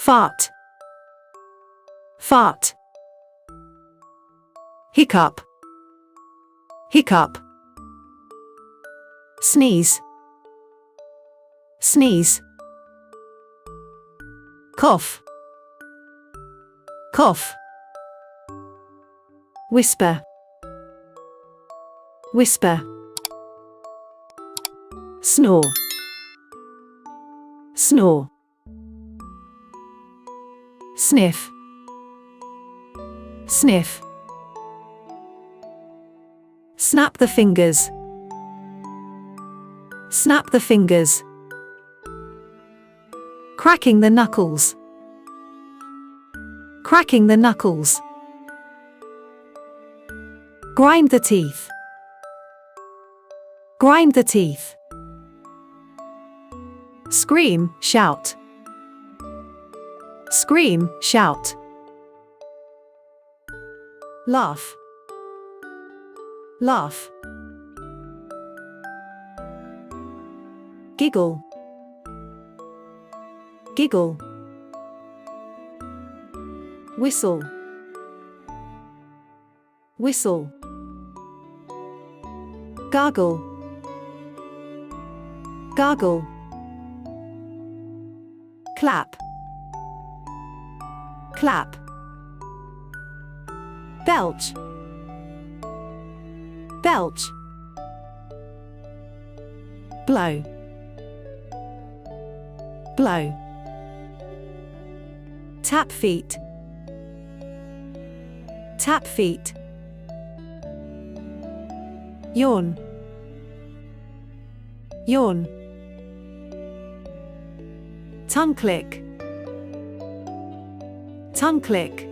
Fart. Fart. Hiccup. Hiccup. Sneeze. Sneeze. Cough. Cough. Whisper. Whisper. Snore. Snore. Sniff. Sniff. Snap the fingers. Snap the fingers. Cracking the knuckles. Cracking the knuckles. Grind the teeth. Grind the teeth. Scream, shout. Scream, shout. Laugh. Laugh. Giggle. Giggle. Whistle. Whistle. Gargle. Gargle. Clap. Clap. Belch. Belch. Blow. Blow. Tap feet. Tap feet. Yawn. Yawn. Tongue click. Tongue click.